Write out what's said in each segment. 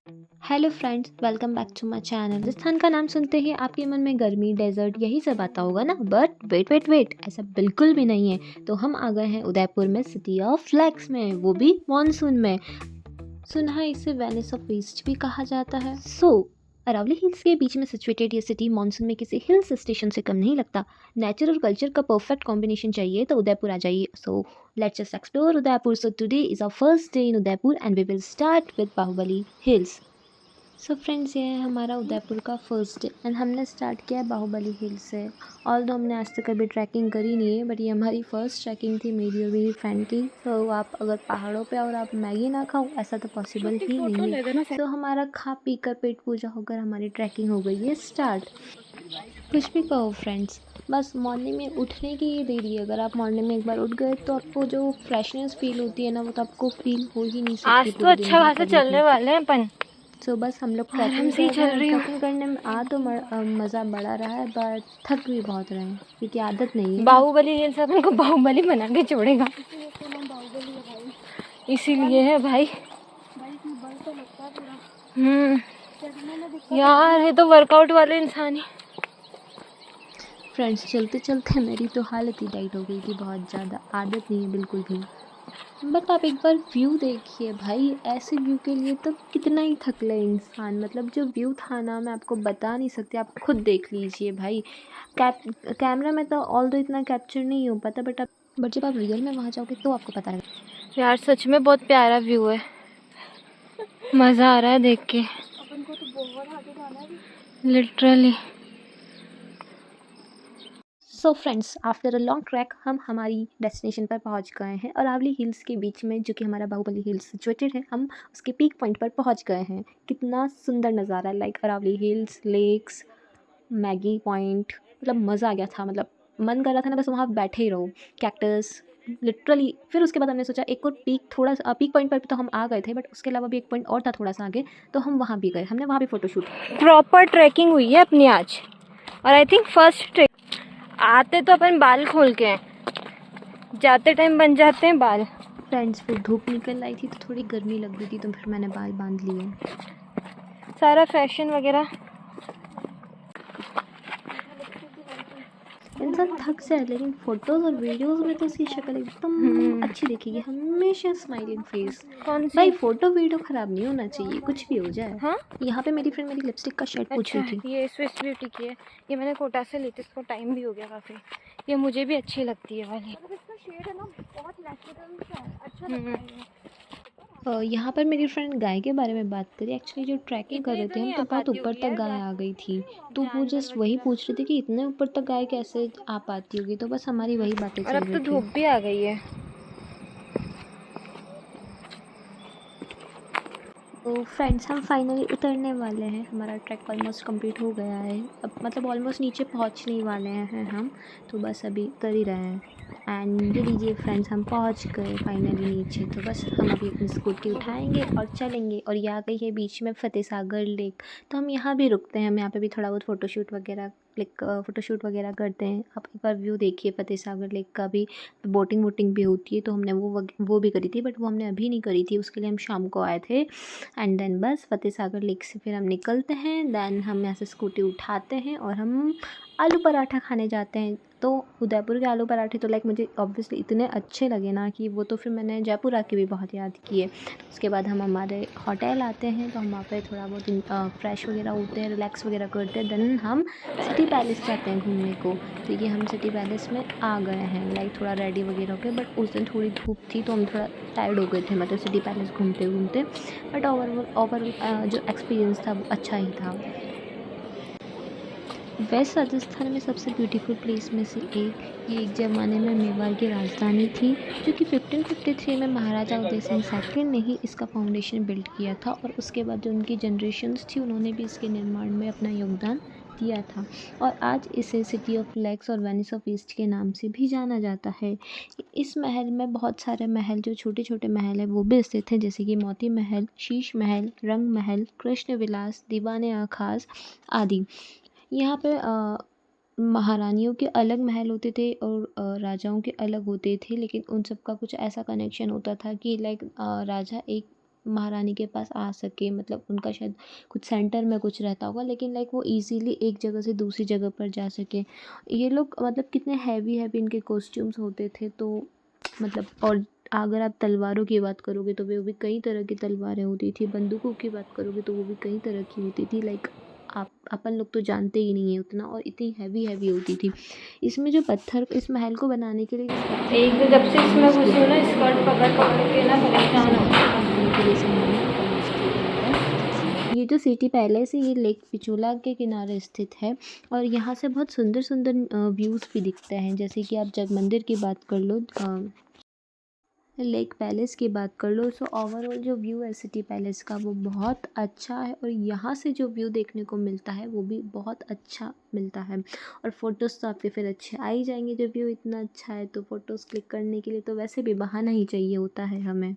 Hello friends, welcome back to my channel. Rajasthan का नाम सुनते ही आपके मन में गर्मी, डेजर्ट यही सब आता होगा ना। बट वेट वेट वेट, ऐसा बिल्कुल भी नहीं है। तो हम आ गए हैं उदयपुर में, सिटी ऑफ फ्लैग्स में, वो भी मॉनसून में। सुना है इसे वेनिस ऑफ ईस्ट भी कहा जाता है। अरावली हिल्स के बीच में सिचुएटेड ये सिटी मॉनसून में किसी हिल्स स्टेशन से कम नहीं लगता। नेचर और कल्चर का परफेक्ट कॉम्बिनेशन चाहिए तो उदयपुर आ जाइए। Let's just explore Udaipur. So today is our first day in Udaipur and we will start with Bahubali Hills. Friends, ये है हमारा उदयपुर का फर्स्ट डे एंड हमने स्टार्ट किया है बाहुबली हिल से। ऑल दो हमने आज तक कभी ट्रैकिंग करी नहीं है, बट ये हमारी फर्स्ट ट्रैकिंग थी, मेरी और मेरी फ्रेंड की। आप अगर पहाड़ों पे और आप मैगी ना खाओ, ऐसा तो पॉसिबल ही नहीं है। हमारा खा पी कर पेट पूजा होकर हमारी ट्रैकिंग हो गई है स्टार्ट। कुछ भी कहो फ्रेंड्स, बस मॉर्निंग में उठने की ये देरी है। अगर आप मॉर्निंग में एक बार उठ गए तो आपको जो फ्रेशनेस फील होती है ना, वो तो आपको फील हो ही नहीं सकती आज तो पूरे दिन अच्छा भर खासा कभी चलने भी। वाले हैं अपन। बस हम लोग आराम ट्रैकिंग से ही कर रहे चल हैं। रही हूँ। ट्रैकिंग करने में मज़ा बड़ा रहा है, बट थक भी बहुत रहे हैं क्योंकि आदत नहीं है ना। बाहुबली हिल्स अपन को बाहुबली बना के छोड़ेगा, इसीलिए है भाई। यार ये तो वर्कआउट वाले इंसान ही। फ्रेंड्स, चलते चलते मेरी तो हालत ही टाइट हो गई थी, बहुत ज़्यादा। आदत नहीं है बिल्कुल भी। बट आप एक बार व्यू देखिए भाई, ऐसे व्यू के लिए तो कितना ही थक ले इंसान। मतलब जो व्यू था ना, मैं आपको बता नहीं सकती, आप खुद देख लीजिए भाई। कैमरा में तो ऑल दो इतना कैप्चर नहीं हो पाता, बट जब आप रियल में वहाँ जाओगे तो आपको पता लगेगा। यार सच में बहुत प्यारा व्यू है, मजा आ रहा है देख के। अपन को तो बहुत आगे जाना है literally. Friends, after a long track हम हमारी डेस्टिनेशन पर पहुंच गए हैं, अरावली हिल्स के बीच में, जो कि हमारा बाहुबली हिल्स सिचुएटेड है। हम उसके पीक पॉइंट पर पहुंच गए हैं। कितना सुंदर नज़ारा, like Aravalli hills, lakes, Maggi point. मतलब मज़ा आ गया था। मतलब मन कर रहा था ना बस वहाँ बैठे ही रहो। Cactus literally. फिर उसके बाद हमने सोचा एक और पीक पॉइंट पर तो हम आ गए थे, बट उसके अलावा भी एक पॉइंट और था थोड़ा सा आगे, तो हम वहाँ भी गए। हमने वहाँ भी फ़ोटोशूट। प्रॉपर ट्रैकिंग हुई है अपनी आज, और आई थिंक फर्स्ट ट्रेक। आते तो अपन बाल खोल के हैं, जाते टाइम बन जाते हैं बाल। फ्रेंड्स, फिर धूप निकल आई थी तो थोड़ी गर्मी लग रही थी, तो फिर मैंने बाल बांध लिए। सारा फैशन वगैरह। इंसान थक जाए, लेकिन फोटोज और वीडियोस में तो उसकी शक्ल एकदम अच्छी दिखेगी, हमेशा स्माइलिंग फेस। कौन सी? भाई फोटो वीडियो खराब नहीं होना चाहिए, कुछ भी हो जाए। हाँ, यहाँ पे मेरी फ्रेंड मेरी लिपस्टिक का शेड पूछ अच्छा रही थी। ये स्विस ब्यूटी की है। ये मैंने कोटा से ली थी, इसको टाइम भी हो गया काफ़ी। ये मुझे भी अच्छी लगती है वाली। इसका शेड है ना, बहुत नेचुरल सा है, अच्छा लगता है। यहाँ पर मेरी फ्रेंड गाय के बारे में बात करी। एक्चुअली जो ट्रैकिंग कर इतनी रहे तो थे हम, नहीं तो आ बहुत पाती ऊपर होगी तक यार गाय आ गई थी। तो वो जस्ट वही पूछ रही थी कि इतने ऊपर तक गाय कैसे आ पाती होगी। तो बस हमारी वही बातें और चल अब रही तो थी। धूप भी आ गई है। तो फ्रेंड्स, हम फाइनली उतरने वाले हैं। हमारा ट्रैक ऑलमोस्ट कंप्लीट हो गया है। अब मतलब ऑलमोस्ट नीचे पहुंचने ही वाले हैं हम। तो बस अभी उतर ही रहे हैं। एंड ये लीजिए फ्रेंड्स, हम पहुंच गए फाइनली नीचे। तो बस हम अभी अपनी स्कूटी उठाएंगे और चलेंगे। और ये आ गई है बीच में फतेह सागर लेक। तो हम यहाँ भी रुकते हैं, हम यहाँ पे भी थोड़ा बहुत फ़ोटोशूट वगैरह करते हैं। आप एक बार व्यू देखिए फतेह सागर लेक का भी। बोटिंग वोटिंग भी होती है, तो हमने वो भी करी थी, बट वो हमने अभी नहीं करी थी, उसके लिए हम शाम को आए थे। एंड देन बस फतेह सागर लेक से फिर हम निकलते हैं। देन हम यहाँ से स्कूटी उठाते हैं और हम आलू पराठा खाने जाते हैं। तो उदयपुर के आलू पराठे तो लाइक मुझे ऑब्वियसली इतने अच्छे लगे ना, कि वो तो फिर मैंने जयपुर आके भी बहुत याद किए। उसके बाद हम हमारे होटल आते हैं, तो हम वहाँ पे थोड़ा बहुत फ्रेश वगैरह होते हैं, रिलैक्स वगैरह करते हैं। देन हम सिटी पैलेस जाते हैं घूमने को। तो ये हम सिटी पैलेस में आ गए हैं, लाइक थोड़ा रेडी वगैरह हो गए। बट उस दिन थोड़ी धूप थी, तो हम थोड़ा टायर्ड हो गए थे, मतलब सिटी पैलेस घूमते घूमते। बट ओवरऑल जो एक्सपीरियंस था वो अच्छा ही था। वेस्ट राजस्थान में सबसे ब्यूटीफुल प्लेस में से ये एक ज़माने में मेवाड़ की राजधानी थी, जो कि 1553 में महाराजा उदय सिंह सेकंड ने ही इसका फाउंडेशन बिल्ड किया था। और उसके बाद जो उनकी जनरेशन्स थी, उन्होंने भी इसके निर्माण में अपना योगदान दिया था। और आज इसे सिटी ऑफ लेक्स और वेनिस ऑफ ईस्ट के नाम से भी जाना जाता है। इस महल में बहुत सारे महल, जो छोटे छोटे महल हैं, वो भी स्थित हैं, जैसे कि मोती महल, शीश महल, रंग महल, कृष्ण विलास, दीवाने आखास आदि। यहाँ पे महारानियों के अलग महल होते थे और राजाओं के अलग होते थे, लेकिन उन सब का कुछ ऐसा कनेक्शन होता था कि लाइक राजा एक महारानी के पास आ सके, मतलब उनका शायद कुछ सेंटर में कुछ रहता होगा, लेकिन लाइक वो इजीली एक जगह से दूसरी जगह पर जा सके। ये लोग मतलब कितने हैवी हैवी इनके कॉस्ट्यूम्स होते थे, तो मतलब और अगर आप तलवारों की बात करोगे तो वो भी कई तरह की तलवारें होती थी, बंदूकों की बात करोगे तो वो भी कई तरह की होती थी। लाइक आप अपन लोग तो जानते ही नहीं है उतना, और इतनी हैवी हैवी होती थी। इसमें जो पत्थर, इस महल को बनाने के लिए जिस पत्थर एक तो जब से इसमें घुसी हूँ ना, स्कर्ट पकड़ पकड़ के ना परेशान हो गई। बनाने के लिए सामान का यूज़ किया गया है। ये जो सिटी पैलेस है ये लेक पिचोला के किनारे स्थित है, और यहाँ से बहुत सुंदर सुंदर व्यूज़ भी दिखते हैं। जैसे कि आप जग मंदिर की बात कर लो, लेक पैलेस की बात कर लो, सो ओवरऑल जो व्यू है सिटी पैलेस का वो बहुत अच्छा है, और यहाँ से जो व्यू देखने को मिलता है वो भी बहुत अच्छा मिलता है। और फ़ोटोज़ तो आपके फिर अच्छे आ ही जाएंगे, जब व्यू इतना अच्छा है तो फ़ोटोज़ क्लिक करने के लिए तो वैसे भी बहाना ही चाहिए होता है हमें।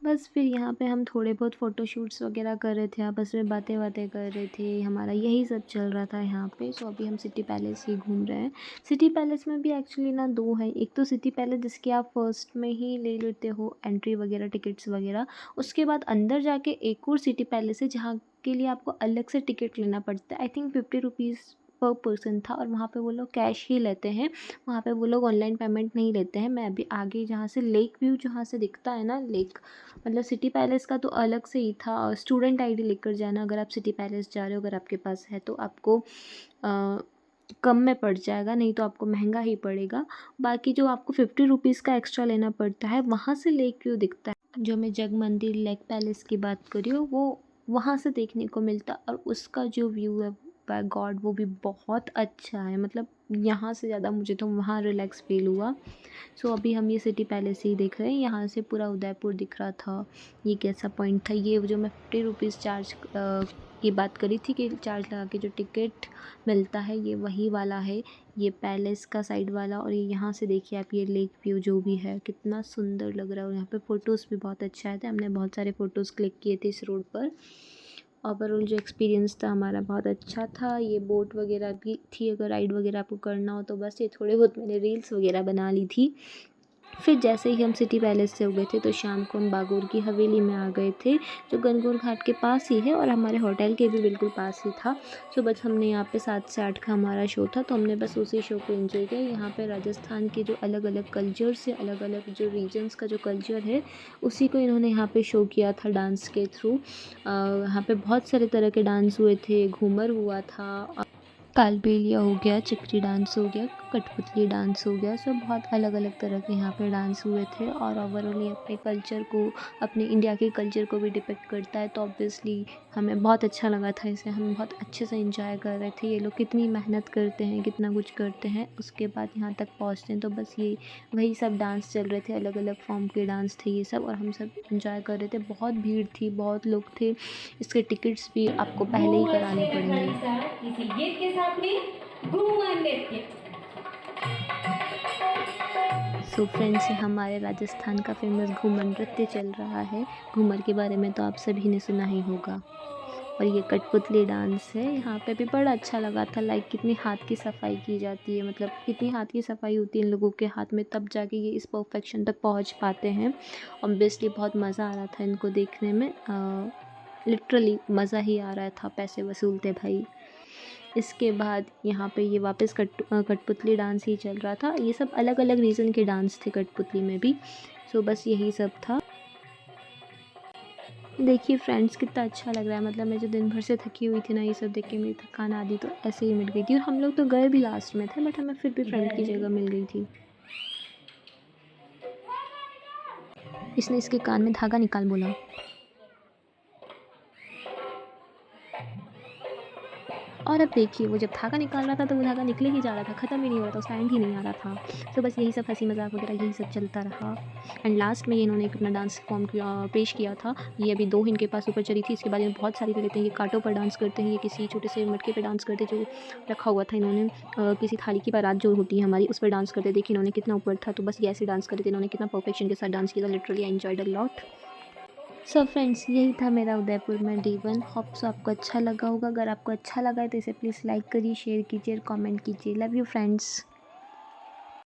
बस फिर यहाँ पे हम थोड़े बहुत फ़ोटोशूट्स वगैरह कर रहे थे, आपस में बातें बातें कर रहे थे, हमारा यही सब चल रहा था यहाँ पे। सो अभी हम सिटी पैलेस ही घूम रहे हैं। सिटी पैलेस में भी एक्चुअली ना दो हैं, एक तो सिटी पैलेस जिसकी आप फर्स्ट में ही ले लेते हो एंट्री वगैरह टिकट्स वगैरह, उसके बाद अंदर जाके एक और सिटी पैलेस है जहाँ के लिए आपको अलग से टिकट लेना पड़ता है। आई थिंक 50 रुपीज़ पर पर्सन था, और वहाँ पे वो लोग कैश ही लेते हैं, वहाँ पे वो लोग ऑनलाइन पेमेंट नहीं लेते हैं। मैं अभी आगे जहाँ से लेक व्यू जहाँ से दिखता है ना, लेक मतलब सिटी पैलेस का तो अलग से ही था। और स्टूडेंट आईडी लेकर जाना अगर आप सिटी पैलेस जा रहे हो, अगर आपके पास है तो आपको कम में पड़ जाएगा, नहीं तो आपको महंगा ही पड़ेगा। बाकी जो आपको 50 रुपीज़ का एक्स्ट्रा लेना पड़ता है, वहाँ से लेक व्यू दिखता है। जो मैं जग मंदिर लेक पैलेस की बात कर रही हूँ वो वहाँ से देखने को मिलता, और उसका जो व्यू है बाय गॉड वो भी बहुत अच्छा है। मतलब यहाँ से ज़्यादा मुझे तो वहाँ रिलैक्स फील हुआ। सो अभी हम ये सिटी पैलेस ही देख रहे हैं, यहाँ से पूरा उदयपुर दिख रहा था। ये कैसा पॉइंट था, ये जो मैं 50 रुपीज़ चार्ज की बात करी थी कि चार्ज लगा के जो टिकट मिलता है, ये वही वाला है, ये पैलेस का साइड वाला। और ये यहाँ से देखिए आप, ये लेक व्यू जो भी है कितना सुंदर लग रहा है, और यहाँ पे फ़ोटोज़ भी बहुत अच्छा आए थे, हमने बहुत सारे फ़ोटोज़ क्लिक किए थे इस रोड पर। ओवरऑल जो एक्सपीरियंस था हमारा बहुत अच्छा था। ये बोट वगैरह भी थी, अगर राइड वगैरह आपको करना हो तो बस ये थोड़े बहुत मैंने रील्स वगैरह बना ली थी। फिर जैसे ही हम सिटी पैलेस से हो गए थे तो शाम को हम बागोर की हवेली में आ गए थे, जो गनगौर घाट के पास ही है और हमारे होटल के भी बिल्कुल पास ही था। सो बस हमने यहाँ पे 7 से 8 का हमारा शो था, तो हमने बस उसी शो को एंजॉय किया। यहाँ पे राजस्थान के जो अलग अलग कल्चर से, अलग अलग जो रीजन्स का जो कल्चर है उसी को इन्होंने यहाँ पे शो किया था डांस के थ्रू। यहाँ पे बहुत सारे तरह के डांस हुए थे, घूमर हुआ था, कालबेलिया हो गया, चिकरी डांस हो गया, कठपुतली डांस हो गया। सब बहुत अलग अलग तरह के यहाँ पे डांस हुए थे, और ओवरऑल ये अपने कल्चर को, अपने इंडिया के कल्चर को भी डिपिक्ट करता है, तो ऑब्वियसली हमें बहुत अच्छा लगा था इसे, हम बहुत अच्छे से इंजॉय कर रहे थे। ये लोग कितनी मेहनत करते हैं, कितना कुछ करते हैं, उसके बाद यहाँ तक पहुँचते हैं। तो बस ये वही सब डांस चल रहे थे, अलग अलग फॉर्म के डांस थे ये सब, और हम सब इंजॉय कर रहे थे। बहुत भीड़ थी, बहुत लोग थे, इसके टिकट्स भी आपको पहले ही कराने पड़ेंगे। सो फ्रेंड्स, हमारे राजस्थान का फेमस घूमर नृत्य चल रहा है। घूमर के बारे में तो आप सभी ने सुना ही होगा, और ये कठपुतली डांस है। यहाँ पे भी बड़ा अच्छा लगा था, लाइक कितनी हाथ की सफाई की जाती है, मतलब कितनी हाथ की सफाई होती है इन लोगों के हाथ में, तब जाके ये इस परफेक्शन तक पहुँच पाते हैं। ऑब्वियसली बहुत मज़ा आ रहा था इनको देखने में, लिटरली मज़ा ही आ रहा था, पैसे वसूलते भाई। इसके बाद यहाँ पे ये वापस कठपुतली डांस ही चल रहा था। ये सब अलग अलग रीज़न के डांस थे कठपुतली में भी। सो बस यही सब था। देखिए फ्रेंड्स, कितना अच्छा लग रहा है, मतलब मैं जो दिन भर से थकी हुई थी ना, ये सब देख के मेरी थकान आदि तो ऐसे ही मिट गई थी। और हम लोग तो गए भी लास्ट में थे, बट हमें फिर भी फ्रेंड की जगह मिल गई थी। इसने इसके कान में धागा निकाल बोला। और अब देखिए, वो जब धागा निकाल रहा था तो वो धागा निकले ही जा रहा था, ख़त्म ही नहीं हो रहा था, उसका एंड ही नहीं आ रहा था। तो बस यही सब हंसी मजाक वगैरह यही सब चलता रहा। एंड लास्ट में ये इन्होंने एक अपना डांस फॉर्म पेश किया था। ये अभी 2 इनके पास ऊपर चली थी, इसके बाद में बहुत सारी ले लेते हैं। ये कांटों पर डांस करते हैं, ये किसी छोटे से मटके पर डांस करते, जो रखा हुआ था इन्होंने, किसी थाली की बारात जो होती है हमारी, उस पर डांस करते। देखिए इन्होंने कितना ऊपर था, तो बस ये ऐसे डांस करते थे, इन्होंने कितना परफेक्शन के साथ डांस किया था। Literally I enjoyed a lot. So friends, यही था मेरा उदयपुर में डे 1। होप सो आपको अच्छा लगा होगा। अगर आपको अच्छा लगा है तो इसे प्लीज़ लाइक करिए, शेयर कीजिए और कमेंट कीजिए। Love you friends.